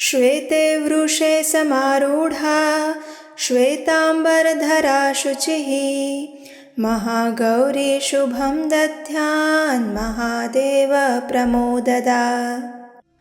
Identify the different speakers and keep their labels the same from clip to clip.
Speaker 1: श्वेते वृषे समारूढ़ा श्वेतांबरधरा शुचिः महागौरी शुभम दध्यान् महादेव प्रमोददा।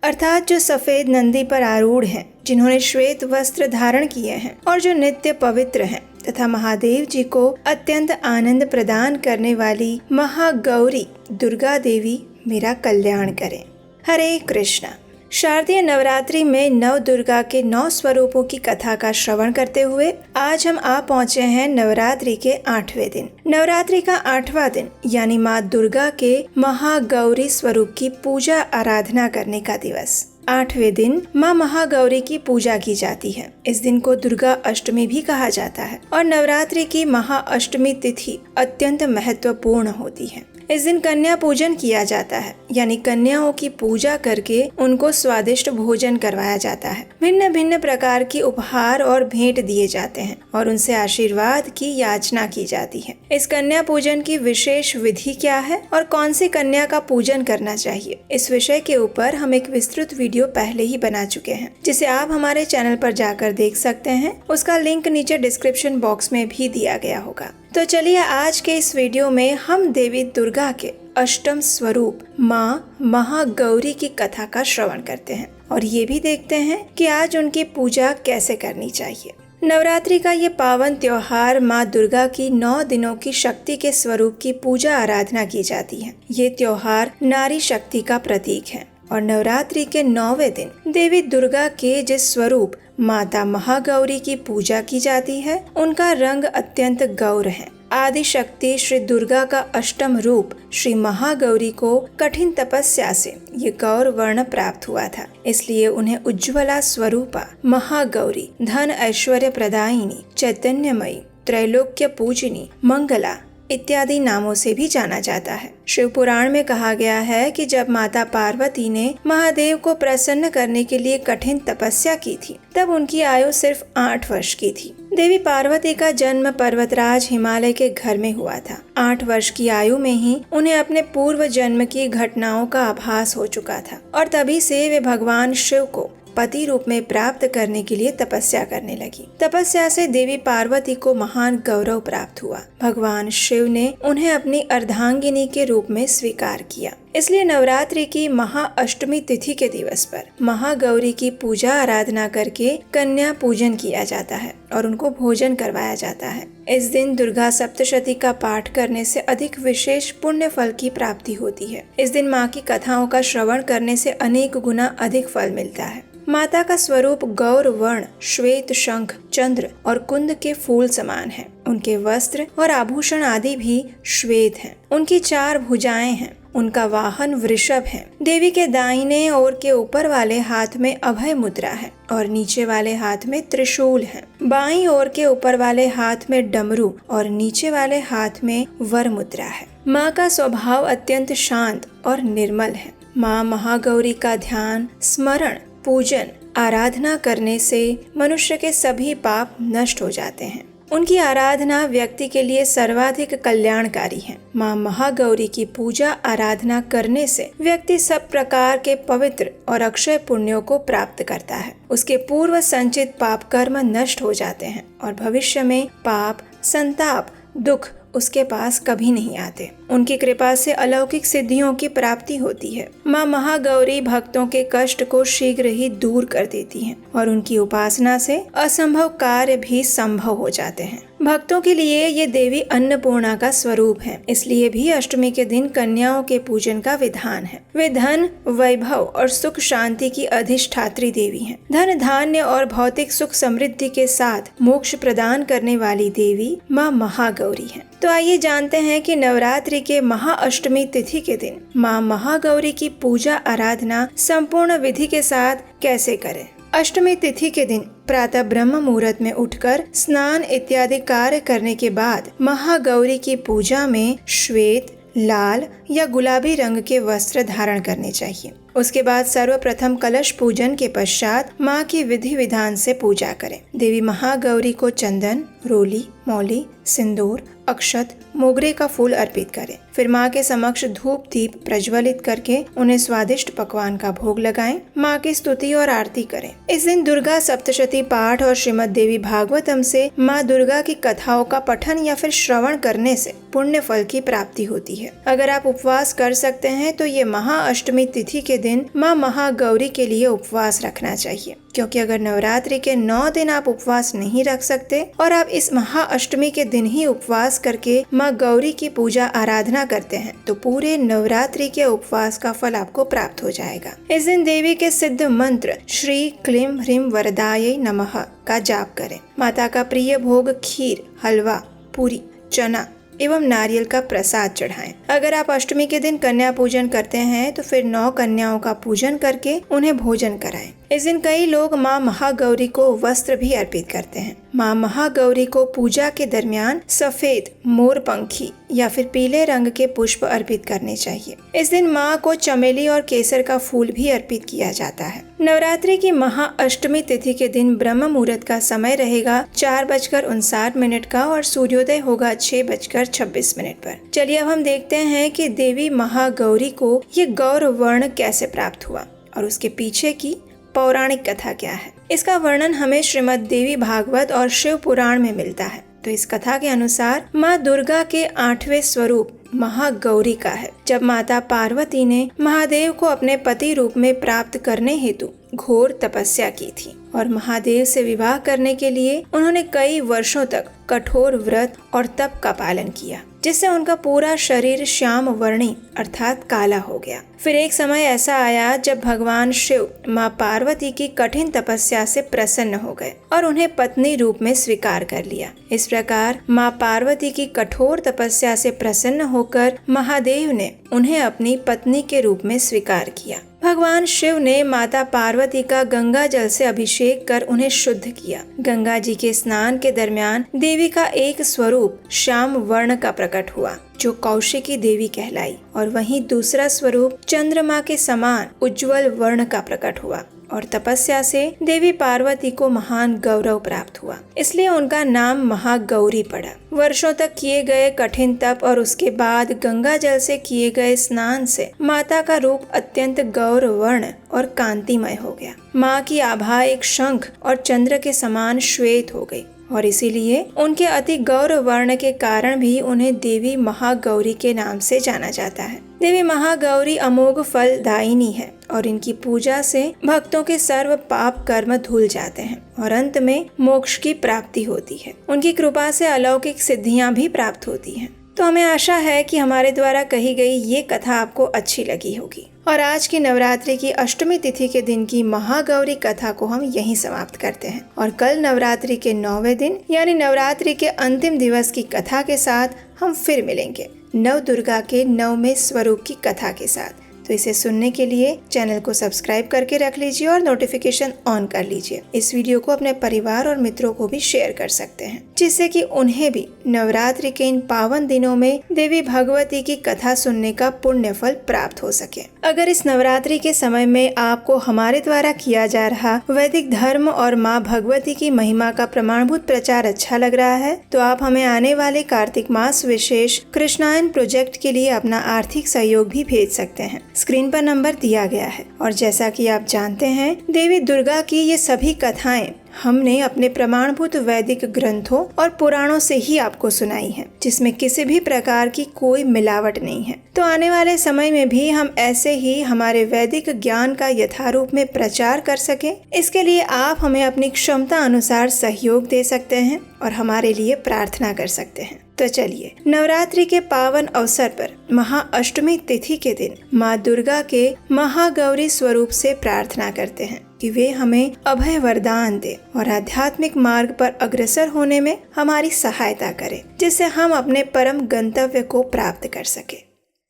Speaker 1: अर्थात जो सफेद नंदी पर आरूढ़ हैं, जिन्होंने श्वेत वस्त्र धारण किए हैं और जो नित्य पवित्र हैं तथा महादेव जी को अत्यंत आनंद प्रदान करने वाली महागौरी दुर्गा देवी मेरा कल्याण करें। हरे कृष्णा। शारदीय नवरात्रि में नव दुर्गा के 9 स्वरूपों की कथा का श्रवण करते हुए आज हम आ पहुँचे हैं नवरात्रि के 8वें दिन। नवरात्रि का 8वां दिन यानी माँ दुर्गा के महागौरी स्वरूप की पूजा आराधना करने का दिवस। 8वें दिन माँ महागौरी की पूजा की जाती है। इस दिन को दुर्गा अष्टमी भी कहा जाता है और नवरात्रि की महाअष्टमी तिथि अत्यंत महत्वपूर्ण होती है। इस दिन कन्या पूजन किया जाता है, यानी कन्याओं की पूजा करके उनको स्वादिष्ट भोजन करवाया जाता है। भिन्न भिन्न प्रकार की उपहार और भेंट दिए जाते हैं और उनसे आशीर्वाद की याचना की जाती है। इस कन्या पूजन की विशेष विधि क्या है और कौन सी कन्या का पूजन करना चाहिए, इस विषय के ऊपर हम एक विस्तृत वीडियो पहले ही बना चुके हैं, जिसे आप हमारे चैनल पर जाकर देख सकते हैं। उसका लिंक नीचे डिस्क्रिप्शन बॉक्स में भी दिया गया होगा। तो चलिए आज के इस वीडियो में हम देवी दुर्गा के अष्टम स्वरूप माँ महागौरी की कथा का श्रवण करते हैं और ये भी देखते हैं कि आज उनकी पूजा कैसे करनी चाहिए। नवरात्रि का ये पावन त्योहार माँ दुर्गा की 9 दिनों की शक्ति के स्वरूप की पूजा आराधना की जाती है। ये त्योहार नारी शक्ति का प्रतीक है और नवरात्रि के 9वें दिन देवी दुर्गा के जिस स्वरूप माता महागौरी की पूजा की जाती है, उनका रंग अत्यंत गौर है। आदि शक्ति श्री दुर्गा का अष्टम रूप श्री महागौरी को कठिन तपस्या से ये गौर वर्ण प्राप्त हुआ था, इसलिए उन्हें उज्ज्वला स्वरूपा महागौरी, धन ऐश्वर्य प्रदायिनी, चैतन्यमयी, त्रैलोक्य पूजिनी, मंगला इत्यादि नामों से भी जाना जाता है। शिव पुराण में कहा गया है कि जब माता पार्वती ने महादेव को प्रसन्न करने के लिए कठिन तपस्या की थी, तब उनकी आयु सिर्फ 8 वर्ष की थी। देवी पार्वती का जन्म पर्वतराज हिमालय के घर में हुआ था। 8 वर्ष की आयु में ही उन्हें अपने पूर्व जन्म की घटनाओं का आभास हो चुका था और तभी से वे भगवान शिव को पति रूप में प्राप्त करने के लिए तपस्या करने लगी। तपस्या से देवी पार्वती को महान गौरव प्राप्त हुआ। भगवान शिव ने उन्हें अपनी अर्धांगिनी के रूप में स्वीकार किया। इसलिए नवरात्रि की महाअष्टमी तिथि के दिवस पर महागौरी की पूजा आराधना करके कन्या पूजन किया जाता है और उनको भोजन करवाया जाता है। इस दिन दुर्गा सप्तशती का पाठ करने से अधिक विशेष पुण्य फल की प्राप्ति होती है। इस दिन माँ की कथाओं का श्रवण करने से अनेक गुना अधिक फल मिलता है। माता का स्वरूप गौर वर्ण, श्वेत शंख, चंद्र और कुंद के फूल समान है। उनके वस्त्र और आभूषण आदि भी श्वेत हैं। उनकी 4 भुजाएं हैं। उनका वाहन वृषभ है। देवी के दाहिने ओर के ऊपर वाले हाथ में अभय मुद्रा है और नीचे वाले हाथ में त्रिशूल है। बाईं ओर के ऊपर वाले हाथ में डमरू और नीचे वाले हाथ में वर मुद्रा है। माँ का स्वभाव अत्यंत शांत और निर्मल है। माँ महागौरी का ध्यान, स्मरण, पूजन, आराधना करने से मनुष्य के सभी पाप नष्ट हो जाते हैं। उनकी आराधना व्यक्ति के लिए सर्वाधिक कल्याणकारी है। माँ महागौरी की पूजा आराधना करने से व्यक्ति सब प्रकार के पवित्र और अक्षय पुण्यों को प्राप्त करता है। उसके पूर्व संचित पाप कर्म नष्ट हो जाते हैं और भविष्य में पाप, संताप, दुख उसके पास कभी नहीं आते। उनकी कृपा से अलौकिक सिद्धियों की प्राप्ति होती है। माँ महागौरी भक्तों के कष्ट को शीघ्र ही दूर कर देती हैं और उनकी उपासना से असंभव कार्य भी संभव हो जाते हैं। भक्तों के लिए ये देवी अन्नपूर्णा का स्वरूप है, इसलिए भी अष्टमी के दिन कन्याओं के पूजन का विधान है। वे धन, वैभव और सुख शांति की अधिष्ठात्री देवी हैं। धन, धान्य और भौतिक सुख समृद्धि के साथ मोक्ष प्रदान करने वाली देवी माँ महागौरी है। तो आइए जानते हैं कि नवरात्रि के महाअष्टमी तिथि के दिन माँ महागौरी की पूजा आराधना संपूर्ण विधि के साथ कैसे करें। अष्टमी तिथि के दिन प्रातः ब्रह्म मुहूर्त में उठकर स्नान इत्यादि कार्य करने के बाद महागौरी की पूजा में श्वेत, लाल या गुलाबी रंग के वस्त्र धारण करने चाहिए। उसके बाद सर्वप्रथम कलश पूजन के पश्चात माँ की विधि विधान से पूजा करें। देवी महागौरी को चंदन, रोली, मौली, सिंदूर, अक्षत, मोगरे का फूल अर्पित करें। फिर माँ के समक्ष धूप दीप प्रज्वलित करके उन्हें स्वादिष्ट पकवान का भोग लगाएं। माँ की स्तुति और आरती करें। इस दिन दुर्गा सप्तशती पाठ और श्रीमद् देवी भागवतम से माँ दुर्गा की कथाओं का पठन या फिर श्रवण करने से पुण्य फल की प्राप्ति होती है। अगर आप उपवास कर सकते हैं तो ये महाअष्टमी तिथि के दिन माँ महागौरी के लिए उपवास रखना चाहिए, क्योंकि अगर नवरात्रि के 9 दिन आप उपवास नहीं रख सकते और आप इस महाअष्टमी के दिन ही उपवास करके माँ गौरी की पूजा आराधना करते हैं तो पूरे नवरात्रि के उपवास का फल आपको प्राप्त हो जाएगा। इस दिन देवी के सिद्ध मंत्र श्री क्लीं ह्रीं वरदायै नमः का जाप करें। माता का प्रिय भोग खीर, हलवा, पूरी, चना एवं नारियल का प्रसाद चढ़ाएं। अगर आप अष्टमी के दिन कन्या पूजन करते हैं तो फिर 9 कन्याओं का पूजन करके उन्हें भोजन कराएं। इस दिन कई लोग माँ महागौरी को वस्त्र भी अर्पित करते हैं। माँ महागौरी को पूजा के दरमियान सफेद, मोरपंखी या फिर पीले रंग के पुष्प अर्पित करने चाहिए। इस दिन माँ को चमेली और केसर का फूल भी अर्पित किया जाता है। नवरात्रि की महाअष्टमी तिथि के दिन ब्रह्म मुहूर्त का समय रहेगा 4:59 का और सूर्योदय होगा 6:26 पर। चलिए अब हम देखते हैं कि देवी महागौरी को ये गौर वर्ण कैसे प्राप्त हुआ और उसके पीछे की पौराणिक कथा क्या है। इसका वर्णन हमें श्रीमद् देवी भागवत और शिव पुराण में मिलता है। तो इस कथा के अनुसार माँ दुर्गा के 8वें स्वरूप महागौरी का है। जब माता पार्वती ने महादेव को अपने पति रूप में प्राप्त करने हेतु घोर तपस्या की थी और महादेव से विवाह करने के लिए उन्होंने कई वर्षों तक कठोर व्रत और तप का पालन किया, जिससे उनका पूरा शरीर श्याम वर्णी अर्थात काला हो गया। फिर एक समय ऐसा आया जब भगवान शिव माँ पार्वती की कठिन तपस्या से प्रसन्न हो गए और उन्हें पत्नी रूप में स्वीकार कर लिया। इस प्रकार माँ पार्वती की कठोर तपस्या से प्रसन्न होकर महादेव ने उन्हें अपनी पत्नी के रूप में स्वीकार किया। भगवान शिव ने माता पार्वती का गंगा जल से अभिषेक कर उन्हें शुद्ध किया। गंगा जी के स्नान के दरमियान देवी का एक स्वरूप श्याम वर्ण का प्रकट हुआ, जो कौशिकी देवी कहलाई, और वहीं दूसरा स्वरूप चंद्रमा के समान उज्जवल वर्ण का प्रकट हुआ और तपस्या से देवी पार्वती को महान गौरव प्राप्त हुआ, इसलिए उनका नाम महागौरी पड़ा। वर्षों तक किए गए कठिन तप और उसके बाद गंगा जल से किए गए स्नान से माता का रूप अत्यंत गौर वर्ण और कांतिमय हो गया। माँ की आभा एक शंख और चंद्र के समान श्वेत हो गई और इसीलिए उनके अति गौर वर्ण के कारण भी उन्हें देवी महागौरी के नाम से जाना जाता है। देवी महागौरी अमोघ फलदायिनी है और इनकी पूजा से भक्तों के सर्व पाप कर्म धुल जाते हैं और अंत में मोक्ष की प्राप्ति होती है। उनकी कृपा से अलौकिक सिद्धियां भी प्राप्त होती हैं। तो हमें आशा है कि हमारे द्वारा कही गई ये कथा आपको अच्छी लगी होगी और आज की नवरात्रि की अष्टमी तिथि के दिन की महागौरी कथा को हम यहीं समाप्त करते हैं और कल नवरात्रि के 9वें दिन यानी नवरात्रि के अंतिम दिवस की कथा के साथ हम फिर मिलेंगे, नव दुर्गा के 9वें स्वरूप की कथा के साथ। तो इसे सुनने के लिए चैनल को सब्सक्राइब करके रख लीजिए और नोटिफिकेशन ऑन कर लीजिए। इस वीडियो को अपने परिवार और मित्रों को भी शेयर कर सकते हैं, जिससे कि उन्हें भी नवरात्रि के इन पावन दिनों में देवी भगवती की कथा सुनने का पुण्य फल प्राप्त हो सके। अगर इस नवरात्रि के समय में आपको हमारे द्वारा किया जा रहा वैदिक धर्म और माँ भगवती की महिमा का प्रमाणभूत प्रचार अच्छा लग रहा है तो आप हमें आने वाले कार्तिक मास विशेष कृष्णायन प्रोजेक्ट के लिए अपना आर्थिक सहयोग भी भेज सकते हैं। स्क्रीन पर नंबर दिया गया है और जैसा कि आप जानते हैं देवी दुर्गा की ये सभी कथाएं हमने अपने प्रमाणभूत वैदिक ग्रंथों और पुराणों से ही आपको सुनाई है, जिसमें किसी भी प्रकार की कोई मिलावट नहीं है। तो आने वाले समय में भी हम ऐसे ही हमारे वैदिक ज्ञान का यथारूप में प्रचार कर सके, इसके लिए आप हमें अपनी क्षमता अनुसार सहयोग दे सकते हैं और हमारे लिए प्रार्थना कर सकते हैं। तो चलिए नवरात्रि के पावन अवसर पर महाअष्टमी तिथि के दिन माँ दुर्गा के महागौरी स्वरूप से प्रार्थना करते हैं कि वे हमें अभय वरदान दे और आध्यात्मिक मार्ग पर अग्रसर होने में हमारी सहायता करें, जिससे हम अपने परम गंतव्य को प्राप्त कर सके।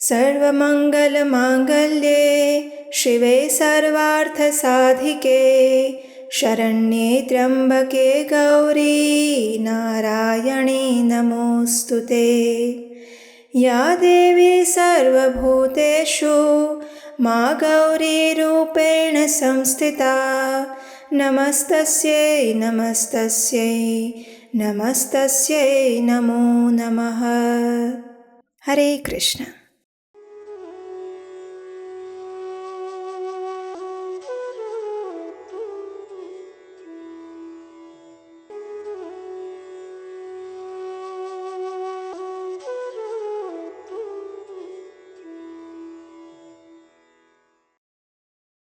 Speaker 1: सर्वमंगल मांगल्ये शिवे सर्वार्थ साधिके शरण्ये त्र्यंबके गौरी नारायणी नमोस्तुते। या देवी सर्वभूतेषु माँ गौरी रूपेण संस्थिता नमस्तस्यै नमस्तस्यै नमस्तस्यै नमो नमः। हरे कृष्ण।